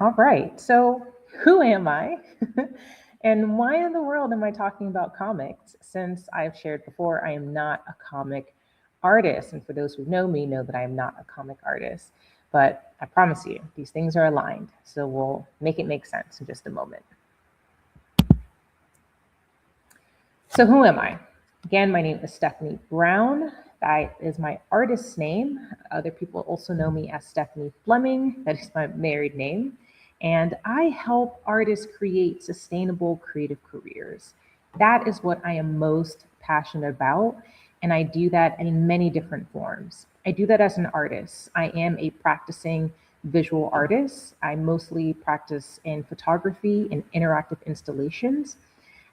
All right, so who am I? And why in the world am I talking about comics? Since I've shared before, I am not a comic artist. And for those who know me, know that I am not a comic artist. But I promise you, these things are aligned. So we'll make it make sense in just a moment. So who am I? Again, my name is Stephanie Brown. That is my artist's name. Other people also know me as Stephanie Fleming. That is my married name. And I help artists create sustainable creative careers. That is what I am most passionate about. And I do that in many different forms. I do that as an artist. I am a practicing visual artist. I mostly practice in photography and interactive installations.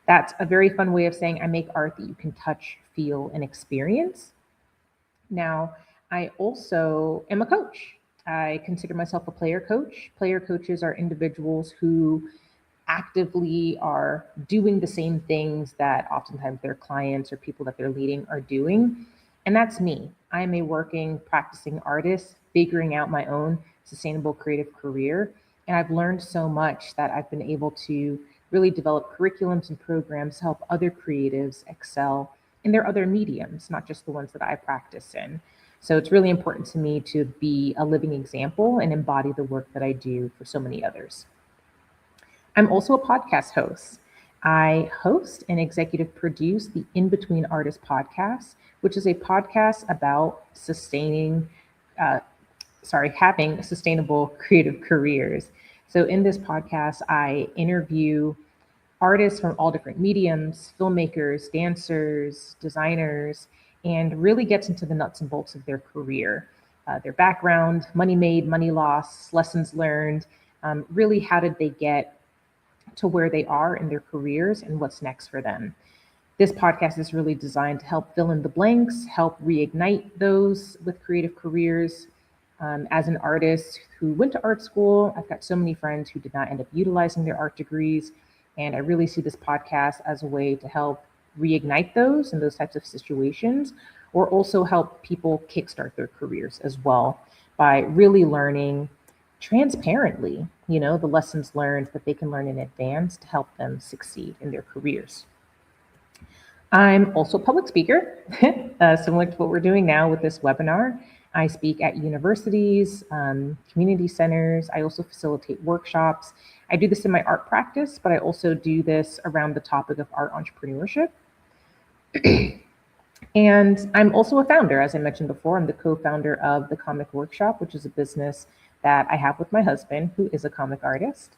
That's a very fun way of saying I make art that you can touch, feel, and experience. Now, I also am a coach. I consider myself a player coach. Player coaches are individuals who actively are doing the same things that oftentimes their clients or people that they're leading are doing. And that's me. I'm a working, practicing artist, figuring out my own sustainable creative career. And I've learned so much that I've been able to really develop curriculums and programs to help other creatives excel in their other mediums, not just the ones that I practice in. So it's really important to me to be a living example and embody the work that I do for so many others. I'm also a podcast host. I host and executive produce the In Between Artists podcast, which is a podcast about uh, having sustainable creative careers. So in this podcast, I interview artists from all different mediums, filmmakers, dancers, designers, and really gets into the nuts and bolts of their career, their background, money made, money lost, lessons learned, really how did they get to where they are in their careers and what's next for them. This podcast is really designed to help fill in the blanks, help reignite those with creative careers. As an artist who went to art school, I've got so many friends who did not end up utilizing their art degrees. And I really see this podcast as a way to help reignite those in those types of situations, or also help people kickstart their careers as well by really learning transparently, the lessons learned that they can learn in advance to help them succeed in their careers. I'm also a public speaker, similar to what we're doing now with this webinar. I speak at universities, community centers. I also facilitate workshops. I do this in my art practice, but I also do this around the topic of art entrepreneurship. And I'm also a founder, as I mentioned before. I'm the co-founder of the Comic Workshop, which is a business that I have with my husband, who is a comic artist.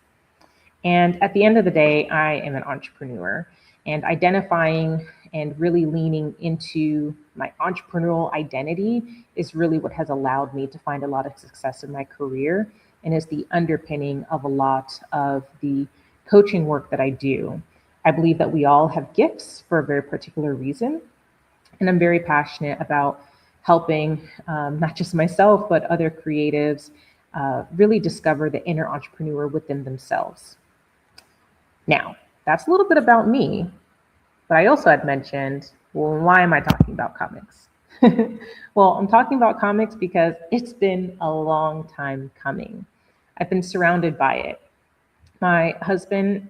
And at the end of the day, I am an entrepreneur, and identifying and really leaning into my entrepreneurial identity is really what has allowed me to find a lot of success in my career and is the underpinning of a lot of the coaching work that I do. I believe that we all have gifts for a very particular reason. And I'm very passionate about helping not just myself, but other creatives really discover the inner entrepreneur within themselves. Now, that's a little bit about me, but I also had mentioned, well, why am I talking about comics? Well, I'm talking about comics because it's been a long time coming. I've been surrounded by it. My husband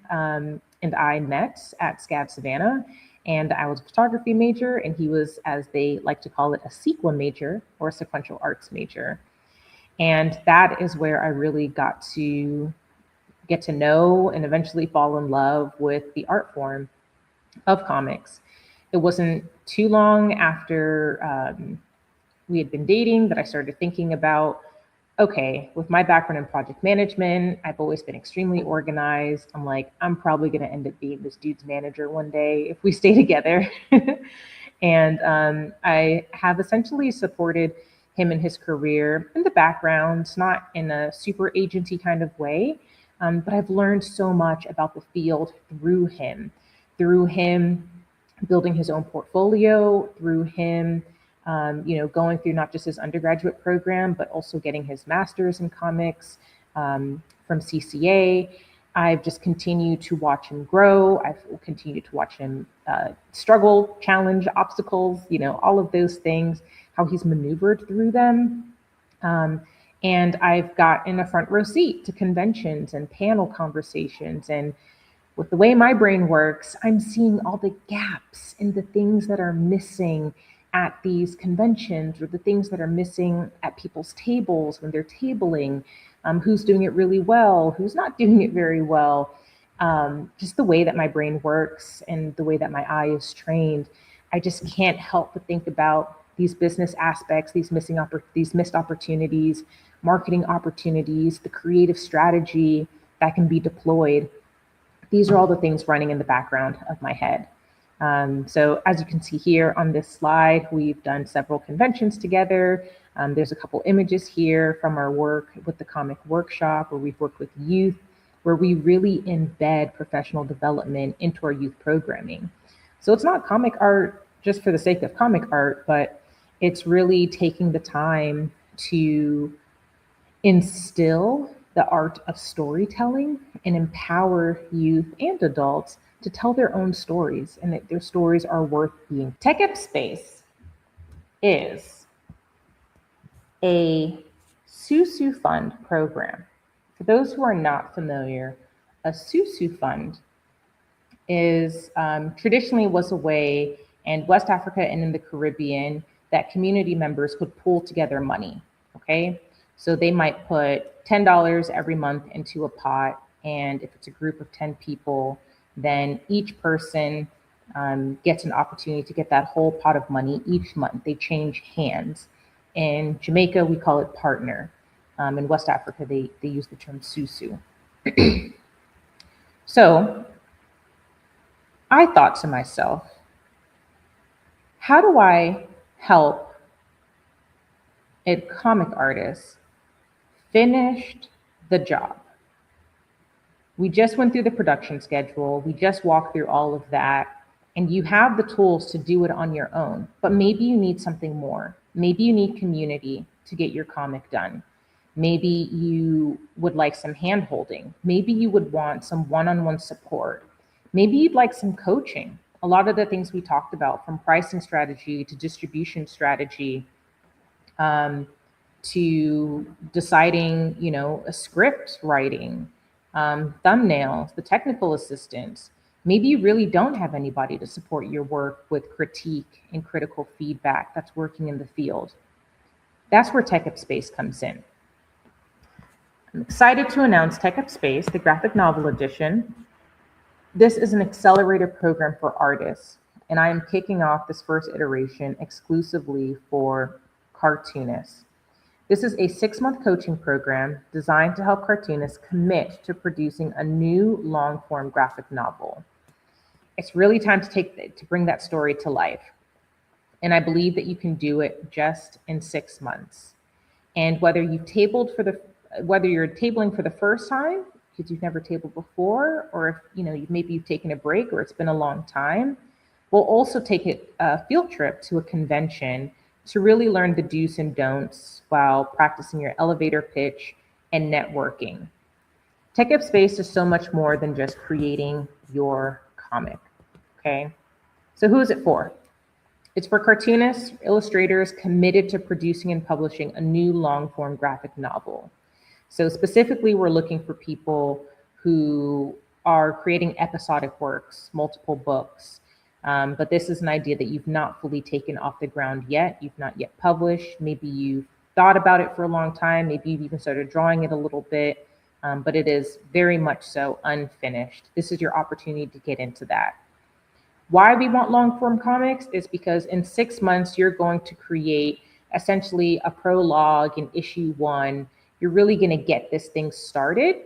and I met at SCAD Savannah, and I was a photography major, and he was, as they like to call it, a sequa major or a sequential arts major. And that is where I really got to get to know and eventually fall in love with the art form of comics. It wasn't too long after we had been dating that I started thinking about, okay, with my background in project management, I've always been extremely organized. I'm like, I'm probably going to end up being this dude's manager one day if we stay together. And I have essentially supported him in his career in the background, not in a super agency kind of way, but I've learned so much about the field through him building his own portfolio, through him going through not just his undergraduate program, but also getting his master's in comics from CCA. I've just continued to watch him grow. I've continued to watch him struggle, challenge, obstacles, all of those things, how he's maneuvered through them. And I've gotten a front row seat to conventions and panel conversations. And with the way my brain works, I'm seeing all the gaps in the things that are missing at these conventions, or the things that are missing at people's tables when they're tabling, who's doing it really well, who's not doing it very well. Just the way that my brain works and the way that my eye is trained, I just can't help but think about these business aspects, these missed opportunities, marketing opportunities, the creative strategy that can be deployed. These are all the things running in the background of my head. So as you can see here on this slide, we've done several conventions together. There's a couple images here from our work with the comic workshop, where we've worked with youth, where we really embed professional development into our youth programming. So it's not comic art just for the sake of comic art, but it's really taking the time to instill the art of storytelling and empower youth and adults to tell their own stories, and that their stories are worth being. Tek Up Space is a Susu Fund program. For those who are not familiar, a Susu Fund is traditionally was a way in West Africa and in the Caribbean that community members could pool together money. Okay, so they might put $10 every month into a pot, and if it's a group of 10 people, then each person gets an opportunity to get that whole pot of money each month. They change hands. In Jamaica, we call it partner. In West Africa, they use the term susu. So I thought to myself, how do I help a comic artist finish the job? We just went through the production schedule. We just walked through all of that, and you have the tools to do it on your own, but maybe you need something more. Maybe you need community to get your comic done. Maybe you would like some hand holding. Maybe you would want some one-on-one support. Maybe you'd like some coaching. A lot of the things we talked about, from pricing strategy to distribution strategy, to deciding, a script writing, thumbnails, the technical assistance. Maybe you really don't have anybody to support your work with critique and critical feedback that's working in the field. That's where Tek Up Space comes in. I'm excited to announce Tek Up Space, the graphic novel edition. This is an accelerator program for artists, and I am kicking off this first iteration exclusively for cartoonists. This is a 6-month coaching program designed to help cartoonists commit to producing a new long-form graphic novel. It's really time to bring that story to life. And I believe that you can do it just in 6 months. And whether you're tabling for the first time, because you've never tabled before, or if maybe you've taken a break or it's been a long time, we'll also take a field trip to a convention to really learn the do's and don'ts while practicing your elevator pitch and networking. Tek Up Space is so much more than just creating your comic, okay? So who is it for? It's for cartoonists, illustrators committed to producing and publishing a new long-form graphic novel. So specifically, we're looking for people who are creating episodic works, multiple books, but this is an idea that you've not fully taken off the ground yet. You've not yet published. Maybe you've thought about it for a long time. Maybe you've even started drawing it a little bit, but it is very much so unfinished. This is your opportunity to get into that. Why we want long-form comics is because in 6 months, you're going to create essentially a prologue in issue 1. You're really going to get this thing started.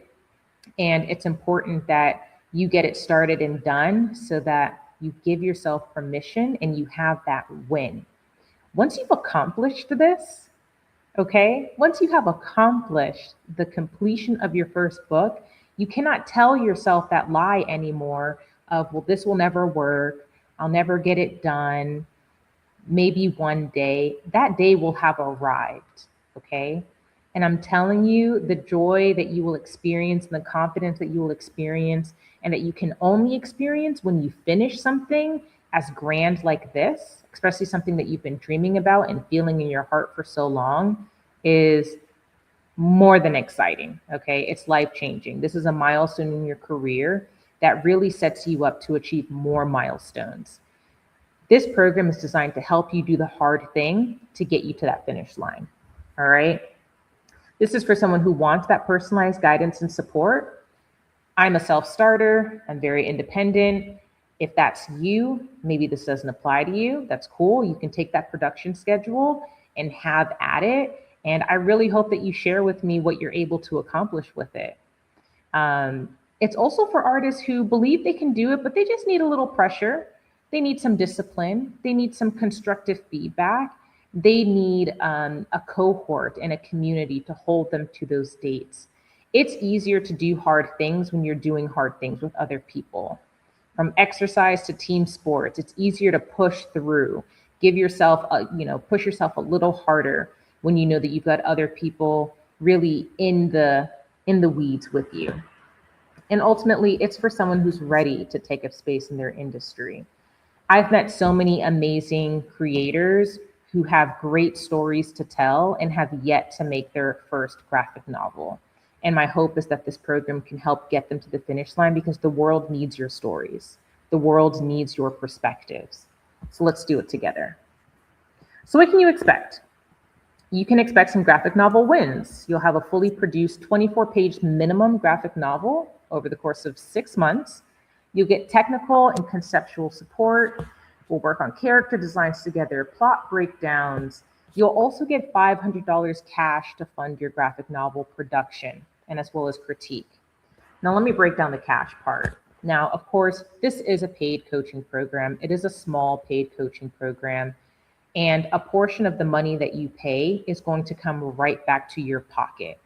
And it's important that you get it started and done so that you give yourself permission and you have that win. Once you've accomplished this, okay, once you have accomplished the completion of your first book, you cannot tell yourself that lie anymore of, well, this will never work. I'll never get it done. Maybe one day. That day will have arrived, okay? And I'm telling you, the joy that you will experience and the confidence that you will experience and that you can only experience when you finish something as grand like this, especially something that you've been dreaming about and feeling in your heart for so long, is more than exciting, okay? It's life-changing. This is a milestone in your career that really sets you up to achieve more milestones. This program is designed to help you do the hard thing to get you to that finish line, all right? This is for someone who wants that personalized guidance and support. I'm a self-starter, I'm very independent. If that's you, maybe this doesn't apply to you, that's cool. You can take that production schedule and have at it. And I really hope that you share with me what you're able to accomplish with it. It's also for artists who believe they can do it, but they just need a little pressure. They need some discipline. They need some constructive feedback. They need a cohort and a community to hold them to those dates. It's easier to do hard things when you're doing hard things with other people. From exercise to team sports, it's easier to push through. Give yourself, push yourself a little harder when you know that you've got other people really in the weeds with you. And ultimately, it's for someone who's ready to take up space in their industry. I've met so many amazing creators who have great stories to tell and have yet to make their first graphic novel. And my hope is that this program can help get them to the finish line, because the world needs your stories. The world needs your perspectives. So let's do it together. So what can you expect? You can expect some graphic novel wins. You'll have a fully produced 24-page minimum graphic novel over the course of 6 months. You'll get technical and conceptual support. We'll work on character designs together, plot breakdowns. You'll also get $500 cash to fund your graphic novel production, and as well as critique. Now, let me break down the cash part. Now, of course, this is a paid coaching program. It is a small paid coaching program, and a portion of the money that you pay is going to come right back to your pocket.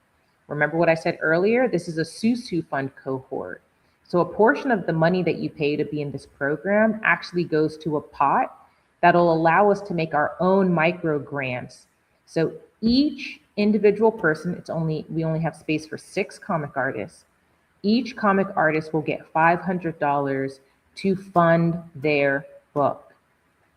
Remember what I said earlier? This is a SUSU fund cohort. So a portion of the money that you pay to be in this program actually goes to a pot that'll allow us to make our own micro grants. So each individual person, we only have space for 6 comic artists. Each comic artist will get $500 to fund their book.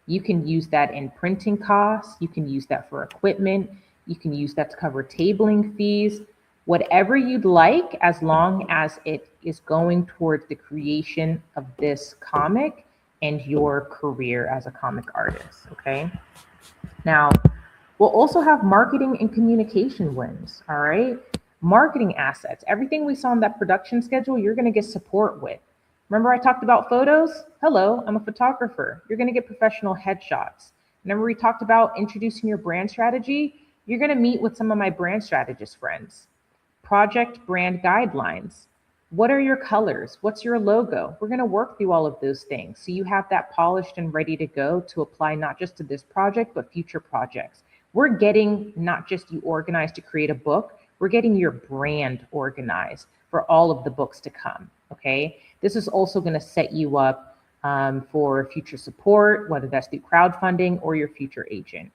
You can use that in printing costs. You can use that for equipment. You can use that to cover tabling fees, whatever you'd like, as long as it is going towards the creation of this comic and your career as a comic artist, okay? Now, we'll also have marketing and communication wins, all right? Marketing assets, everything we saw in that production schedule, you're gonna get support with. Remember I talked about photos? Hello, I'm a photographer. You're gonna get professional headshots. Remember we talked about introducing your brand strategy? You're gonna meet with some of my brand strategist friends. Project brand guidelines. What are your colors? What's your logo? We're gonna work through all of those things so you have that polished and ready to go to apply not just to this project, but future projects. We're getting not just you organized to create a book, we're getting your brand organized for all of the books to come, okay? This is also gonna set you up for future support, whether that's through crowdfunding or your future agent.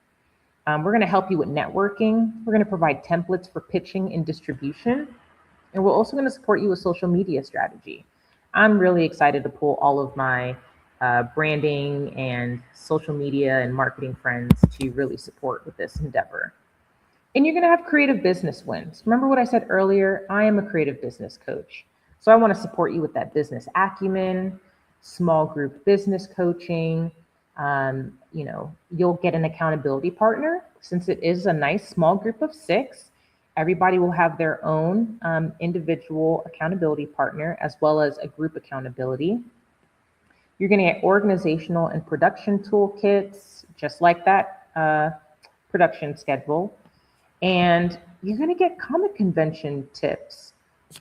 We're gonna help you with networking. We're gonna provide templates for pitching and distribution. And we're also gonna support you with social media strategy. I'm really excited to pull all of my branding and social media and marketing friends to really support with this endeavor. And you're gonna have creative business wins. Remember what I said earlier? I am a creative business coach. So I wanna support you with that business acumen, small group business coaching. You'll get an accountability partner. Since it is a nice small group of 6, everybody will have their own individual accountability partner, as well as a group accountability. You're gonna get organizational and production toolkits, just like that production schedule. And you're gonna get comic convention tips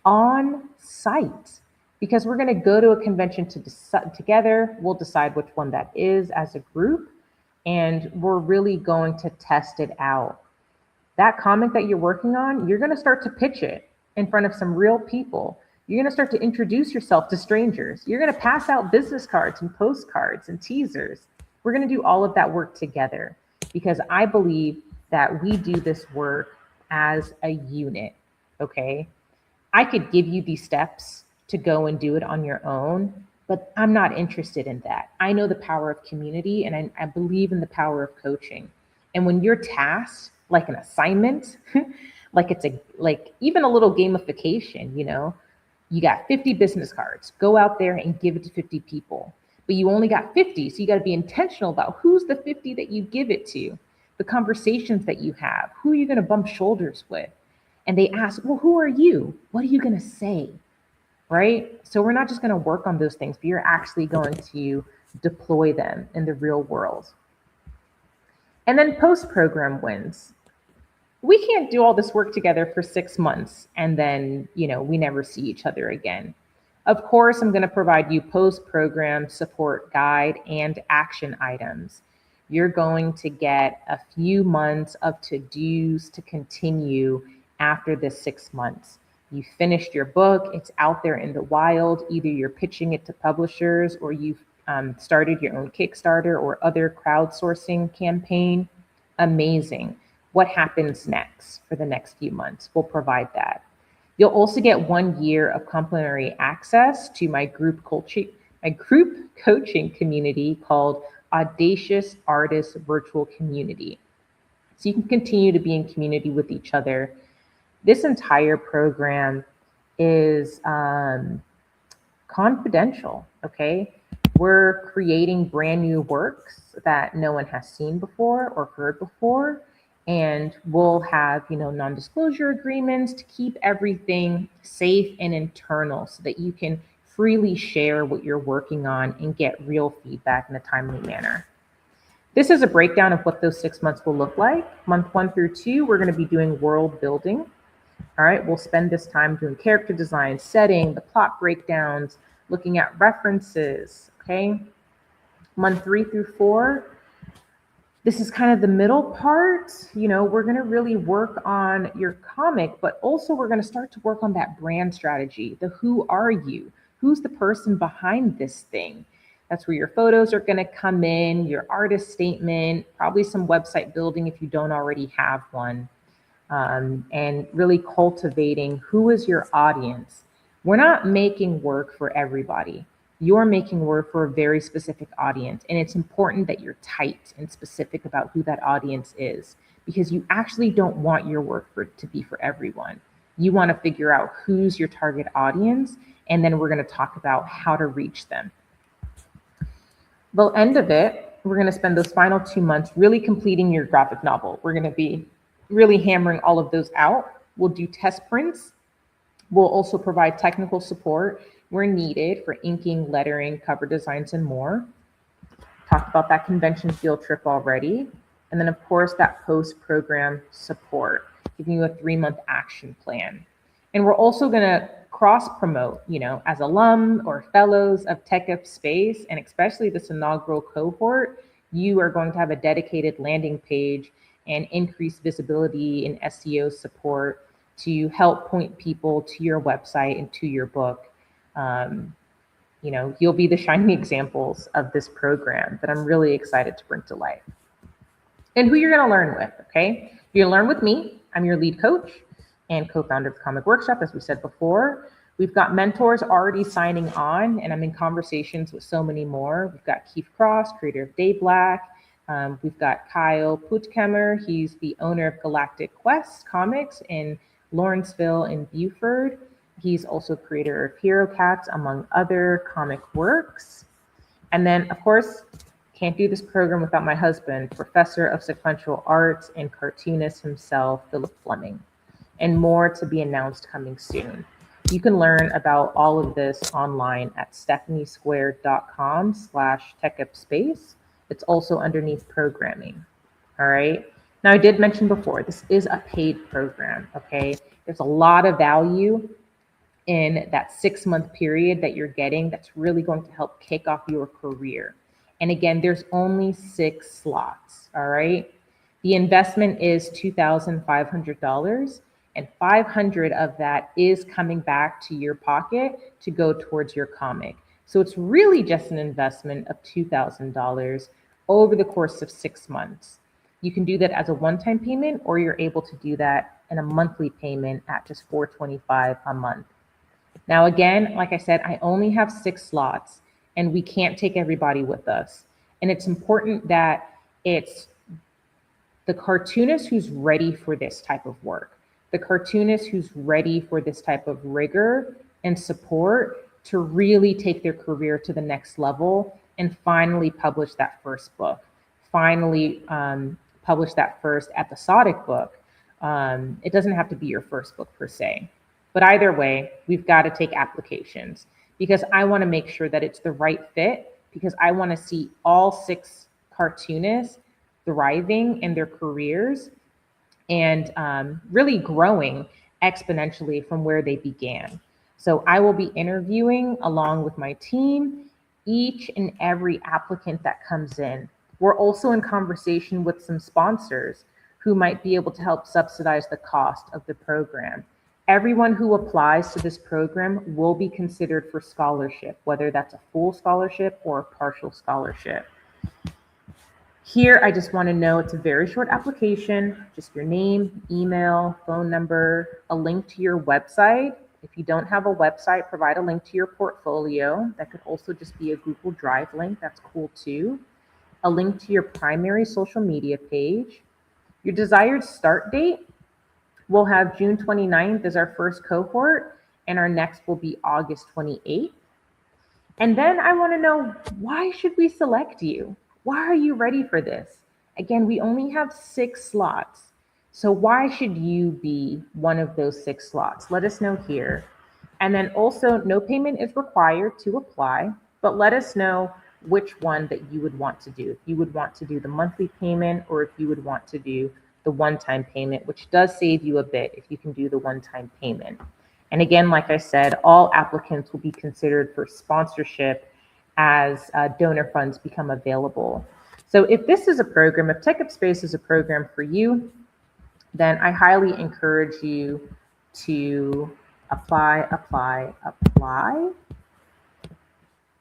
on site, because we're gonna go to a convention together. We'll decide which one that is as a group, and we're really going to test it out. That comic that you're working on, you're gonna start to pitch it in front of some real people. You're gonna start to introduce yourself to strangers. You're gonna pass out business cards and postcards and teasers. We're gonna do all of that work together, because I believe that we do this work as a unit, okay? I could give you these steps to go and do it on your own, but I'm not interested in that. I know the power of community, and I believe in the power of coaching. And when you're tasked like an assignment, like it's even a little gamification, you know. You got 50 business cards. Go out there and give it to 50 people. But you only got 50, so you got to be intentional about who's the 50 that you give it to, the conversations that you have, who are you going to bump shoulders with? And they ask, well, who are you? What are you going to say? Right? So we're not just going to work on those things, but you're actually going to deploy them in the real world. And then post-program wins. We can't do all this work together for 6 months and then, you know, we never see each other again. Of course, I'm going to provide you post-program support guide and action items. You're going to get a few months of to-dos to continue after this 6 months. You finished your book, it's out there in the wild. Either you're pitching it to publishers or you've started your own Kickstarter or other crowdsourcing campaign. Amazing. What happens next for the next few months? We'll provide that. You'll also get 1 year of complimentary access to my group coaching community called Audacious Artists Virtual Community. So you can continue to be in community with each other. This entire program is confidential, okay? We're creating brand new works that no one has seen before or heard before. And we'll have, you know, non-disclosure agreements to keep everything safe and internal so that you can freely share what you're working on and get real feedback in a timely manner. This is a breakdown of what those 6 months will look like. Month 1 through 2, we're going to be doing world building. All right, we'll spend this time doing character design, setting, the plot breakdowns, looking at references, okay? Month 3 through 4, this is kind of the middle part. You know, we're going to really work on your comic, but also we're going to start to work on that brand strategy. The who are you? Who's the person behind this thing? That's where your photos are going to come in, your artist statement, probably some website building if you don't already have one, and really cultivating who is your audience. We're not making work for everybody. You're making work for a very specific audience. And it's important that you're tight and specific about who that audience is, because you actually don't want your work to be for everyone. You want to figure out who's your target audience, and then we're going to talk about how to reach them. The end of it, we're going to spend those final 2 months really completing your graphic novel. We're going to be really hammering all of those out. We'll do test prints. We'll also provide technical support where needed for inking, lettering, cover designs, and more. Talked about that convention field trip already. And then, of course, that post-program support, giving you a 3-month action plan. And we're also going to cross-promote, you know, as alum or fellows of Tek Up Space, and especially this inaugural cohort, you are going to have a dedicated landing page and increased visibility and SEO support to help point people to your website and to your book. You know, you'll be the shining examples of this program that I'm really excited to bring to life. And who you're going to learn with, okay? You're going to learn with me. I'm your lead coach and co-founder of the Comic Workshop, as we said before. We've got mentors already signing on, and I'm in conversations with so many more. We've got Keith Cross, creator of Day Black. We've got Kyle Puttkammer. He's the owner of Galactic Quest Comics in Lawrenceville and Buford. He's also creator of Hero Cats, among other comic works. And then, of course, can't do this program without my husband, professor of sequential arts and cartoonist himself, Philip Fleming, and more to be announced coming soon. You can learn about all of this online at stephaniesquared.com/techupspace. It's also underneath programming. All right. Now, I did mention before, this is a paid program. Okay. There's a lot of value in that 6-month period that you're getting that's really going to help kick off your career. And again, there's only 6 slots. All right. The investment is $2,500, and $500 of that is coming back to your pocket to go towards your comic. So it's really just an investment of $2,000 over the course of 6 months. You can do that as a one-time payment, or you're able to do that in a monthly payment at just $425 a month. Now, again, like I said, I only have 6 slots, and we can't take everybody with us. And it's important that it's the cartoonist who's ready for this type of work, the cartoonist who's ready for this type of rigor and support to really take their career to the next level and finally publish that first book, finally publish that first episodic book. It doesn't have to be your first book per se, but either way, we've got to take applications because I want to make sure that it's the right fit, because I want to see all 6 cartoonists thriving in their careers and really growing exponentially from where they began. So I will be interviewing along with my team each and every applicant that comes in. We're also in conversation with some sponsors who might be able to help subsidize the cost of the program. Everyone who applies to this program will be considered for scholarship, whether that's a full scholarship or a partial scholarship. Here, I just want to know it's a very short application, just your name, email, phone number, a link to your website. If you don't have a website, provide a link to your portfolio. That could also just be a Google Drive link. That's cool too. A link to your primary social media page. Your desired start date. We'll have June 29th as our first cohort, and our next will be August 28th. And then I want to know, why should we select you? Why are you ready for this? Again, we only have 6 slots. So why should you be one of those 6 slots? Let us know here. And then also, no payment is required to apply, but let us know which one that you would want to do. If you would want to do the monthly payment, or if you would want to do the one-time payment, which does save you a bit if you can do the one-time payment. And again, like I said, all applicants will be considered for sponsorship as donor funds become available. So if this is a program, if Tek Up Space is a program for you, then I highly encourage you to apply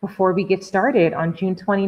before we get started on June 29th.